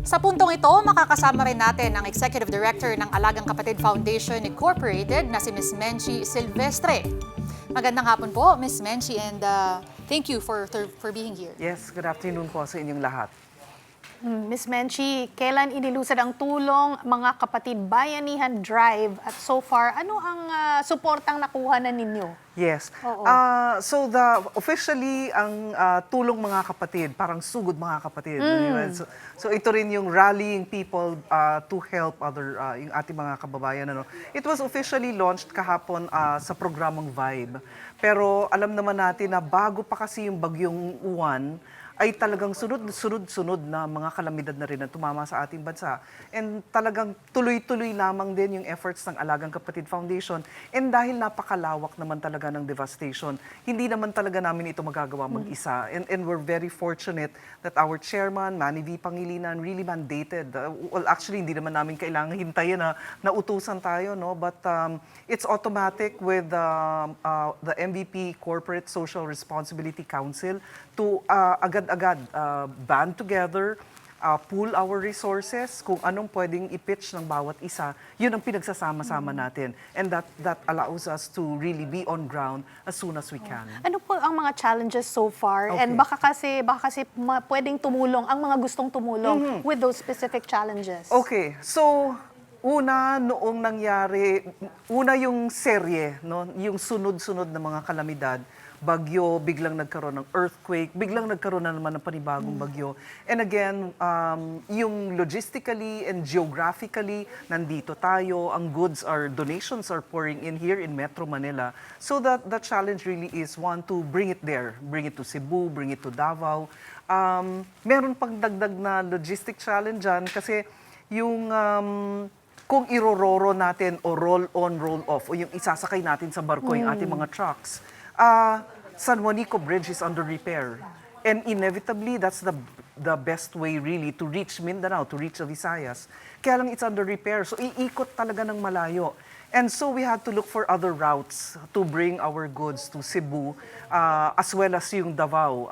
Sa puntong ito, makakasama rin natin ang Executive Director ng Alagang Kapatid Foundation Incorporated na si Ms. Menchi Silvestre. Magandang hapon po, Ms. Menchi, and thank you for being here. Yes, good afternoon po sa inyong lahat. Ms. Menchi, kailan inilusad ang tulong mga kapatid Bayanihan Drive at so far, ano ang suportang nakuha na ninyo? Yes. Oo. Officially, ang tulong mga kapatid, parang sugod mga kapatid. So ito rin yung rallying people to help yung ating mga kababayan. Ano. It was officially launched kahapon sa programang Vibe. Pero alam naman natin na bago pa kasi yung bagyong Uwan, ay talagang sunod-sunod na mga kalamidad na rin na tumama sa ating bansa. And talagang tuloy-tuloy lamang din yung efforts ng Alagang Kapatid Foundation. And dahil napakalawak naman talaga ng devastation, hindi naman talaga namin ito magagawa mag-isa. And we're very fortunate that our chairman, Manny V. Pangilinan, really mandated. Well, actually, hindi naman namin kailangan hintayin na nautusan tayo, no? But it's automatic with the MVP Corporate Social Responsibility Council to agad-agad band together, pool our resources, kung anong pwedeng i-pitch ng bawat isa, yun ang pinagsasama-sama natin. And that allows us to really be on ground as soon as we can. Ano po ang mga challenges so far? Okay. And baka kasi pwedeng tumulong ang mga gustong tumulong with those specific challenges. Okay, so noong nangyari, yung serye, no? Yung sunod-sunod na mga kalamidad, bagyo, biglang nagkaroon ng earthquake, biglang nagkaroon na naman ng panibagong bagyo. And again, yung logistically and geographically, nandito tayo, ang donations are pouring in here in Metro Manila. So that the challenge really is one, to bring it there, bring it to Cebu, bring it to Davao. Meron pang dagdag na logistic challenge dyan kasi yung kung irororo natin o roll on, roll off, o yung isasakay natin sa barko yung ating mga trucks, San Juanico Bridge is under repair. And inevitably, that's the best way really to reach Mindanao, to reach the Visayas. Kaya lang it's under repair. So iikot talaga ng malayo. And so we had to look for other routes to bring our goods to Cebu, as well as yung Davao.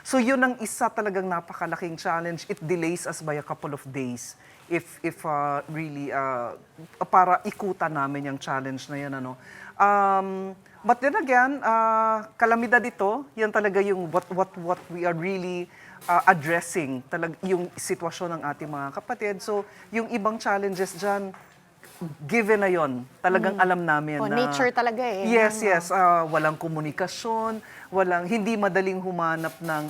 So yun ang isa talagang napakalaking challenge. It delays us by a couple of days. If really, para ikutan namin yung challenge na yan. Ano. But then again, kalamidad ito, yan talaga yung what we are really addressing, yung sitwasyon ng ating mga kapatid. So, yung ibang challenges dyan, given na yon, talagang alam namin na nature talaga eh. Yes. Walang komunikasyon, hindi madaling humanap ng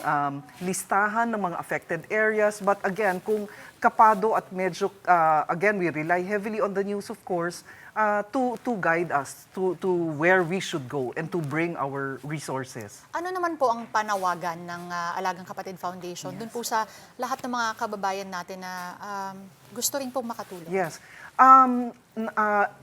listahan ng mga affected areas. But again, kung kapado at medyo, again, we rely heavily on the news, of course, to guide us to where we should go and to bring our resources. Ano naman po ang panawagan ng Alagang Kapatid Foundation dun po sa lahat ng mga kababayan natin na gusto rin pong makatulong? Yes.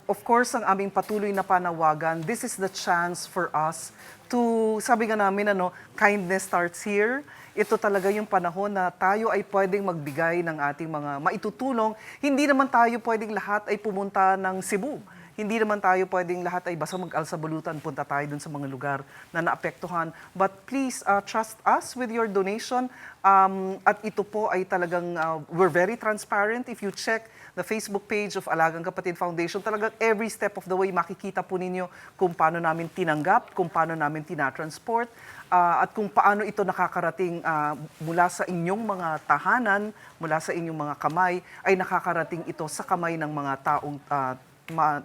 Of course, ang aming patuloy na panawagan, this is the chance for us to, sabi nga namin, kindness starts here. Ito talaga yung panahon na tayo ay pwedeng magbigay ng ating mga maitutulong. Hindi naman tayo pwedeng lahat ay pumunta ng Cebu. Hindi naman tayo pwedeng lahat ay basta mag-alsabalutan, punta tayo dun sa mga lugar na naapektuhan. But please, trust us with your donation. At ito po ay talagang, we're very transparent. If you check the Facebook page of Alagang Kapatid Foundation, talagang every step of the way makikita po ninyo kung paano namin tinanggap, kung paano namin tinatransport, at kung paano ito nakakarating mula sa inyong mga tahanan, mula sa inyong mga kamay, ay nakakarating ito sa kamay ng mga taong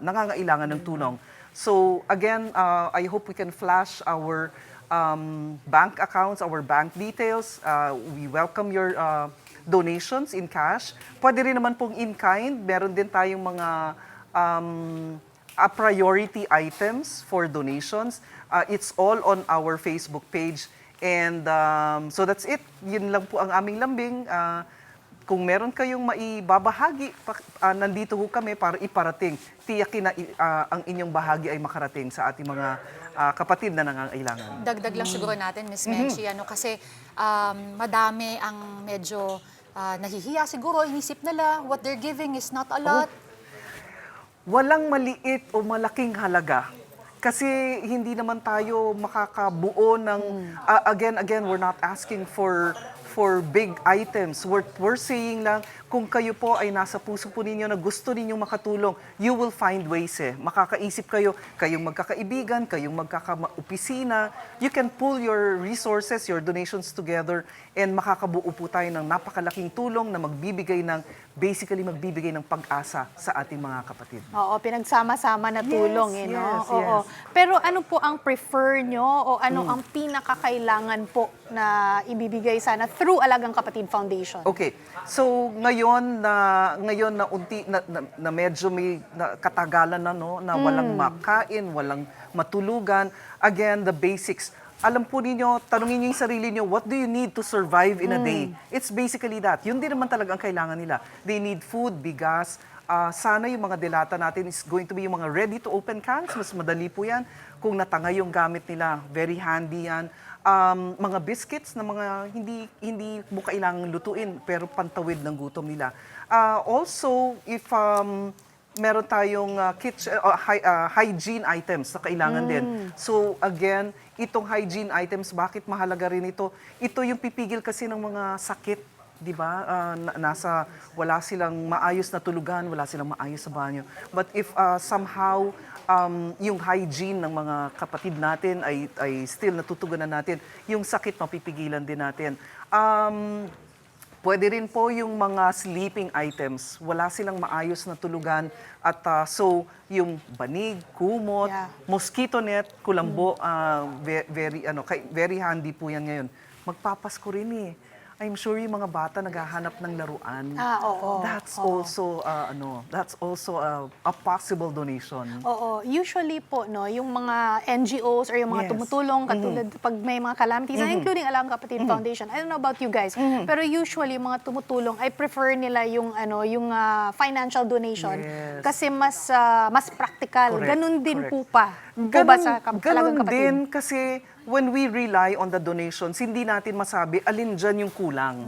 nangangailangan ng tulong. So again, I hope we can flash our bank accounts, our bank details. We welcome your donations in cash. Pwede rin naman pong in kind. Meron din tayong mga priority items for donations. It's all on our Facebook page. And so that's it. Yun lang po ang aming lambing. Kung meron kayong maibabahagi, nandito ho kami para iparating. Tiyakin na ang inyong bahagi ay makarating sa ating mga kapatid na nangangailangan. Dagdag lang siguro natin, Ms. Menchi, kasi madami ang medyo nahihiya siguro, inisip nila, what they're giving is not a lot. Walang maliit o malaking halaga. Kasi hindi naman tayo makakabuo ng, again, we're not asking for big items. We're saying lang, kung kayo po ay nasa puso po ninyo na gusto ninyong makatulong, you will find ways eh. Makakaisip kayo, kayong magkakaibigan, kayong magkakaopisina, you can pull your resources, your donations together, and makakabuo po tayo ng napakalaking tulong na magbibigay ng pag-asa sa ating mga kapatid. Oo, pinagsama-sama na tulong, Yes, no? yes, Oo. yes. Pero ano po ang prefer nyo o ano ang pinakakailangan po na ibibigay sana through Alagang Kapatid Foundation? Okay. So ngayon na medyo may katagalan na no na walang makain, walang matulugan, again the basics. Alam po ninyo, tanungin niyo yung sarili niyo, what do you need to survive in a day? It's basically that. Yun din naman talaga ang kailangan nila. They need food, bigas. Sana yung mga delata natin is going to be yung mga ready-to-open cans. Mas madali po yan. Kung natangay yung gamit nila, very handy yan. Mga biscuits na mga hindi mo kailangang lutuin pero pantawid ng gutom nila. Also, if meron tayong hygiene items na kailangan din. So again, itong hygiene items, bakit mahalaga rin ito? Ito yung pipigil kasi ng mga sakit, di ba? Wala silang maayos na tulugan, wala silang maayos sa banyo. But if somehow yung hygiene ng mga kapatid natin ay still natutugunan natin, yung sakit mapipigilan din natin. Pwede rin po yung mga sleeping items. Wala silang maayos na tulugan at so yung banig, kumot, Yeah. mosquito net, kulambo, very handy po yan ngayon. Magpapasko rin eh. I'm sure yung mga bata naghahanap ng laruan. Oo. That's also a possible donation. Oo, usually po no, yung mga NGOs or yung mga Yes. tumutulong katulad pag may mga calamities, including Alagang Kapatid Foundation. I don't know about you guys, pero usually yung mga tumutulong ay prefer nila yung financial donation Yes. kasi mas practical. Correct, Ganun din correct. po ba? Po ba sa Alagang Kapatid? din kasi when we rely on the donations, hindi natin masabi alin dyan yung kulang.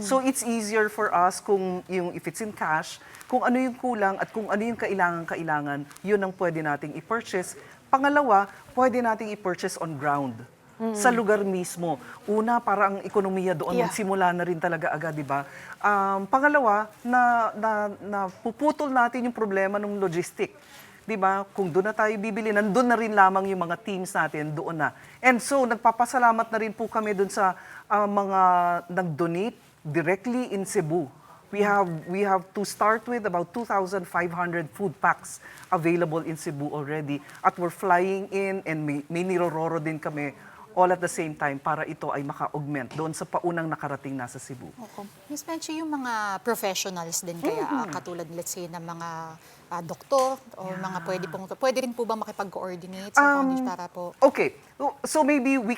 So it's easier for us if it's in cash, kung ano yung kulang at kung ano yung kailangan, yun ang pwede nating i-purchase. Pangalawa, pwede nating i-purchase on ground. Sa lugar mismo. Una, para ang ekonomiya doon Yeah. magsimula na rin talaga agad, di ba? Pangalawa, na puputol natin yung problema ng logistic. 'Di ba? Kung doon na tayo bibili, nandun na rin lamang yung mga teams natin doon na. And so nagpapasalamat na rin po kami doon sa mga nag-donate directly in Cebu. We have to start with about 2,500 food packs available in Cebu already at we're flying in and may nirororo din kami all at the same time para ito ay maka-augment doon sa paunang nakarating na sa Cebu. Okay. Miss Menchie, yung mga professionals din kaya katulad let's say ng mga doktor o mga pwede rin po ba makipag-coordinate sa foundation para po? Okay. So maybe we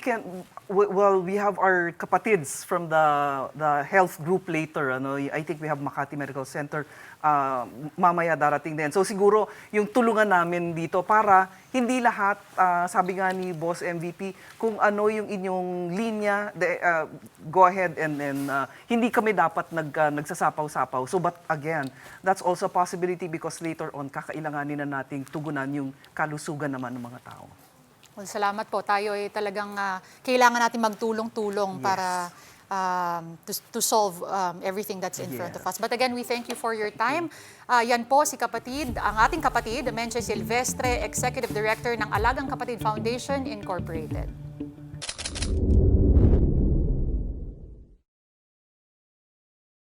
have our kapatids from the health group later. I think we have Makati Medical Center mamaya darating din. So siguro yung tulungan namin dito para hindi lahat, sabi nga ni Boss MVP, kung ano yung inyong linya, go ahead and hindi kami dapat nagsasapaw-sapaw. So but again, that's also a possibility because later on, kakailanganin na nating tugunan yung kalusugan naman ng mga tao. Well, salamat po. Tayo ay talagang kailangan natin magtulong-tulong Yes. para to solve everything that's in front of us. But again, we thank you for your time. Yan po si kapatid, ang ating kapatid, Menchie Silvestre, Executive Director ng Alagang Kapatid Foundation Incorporated.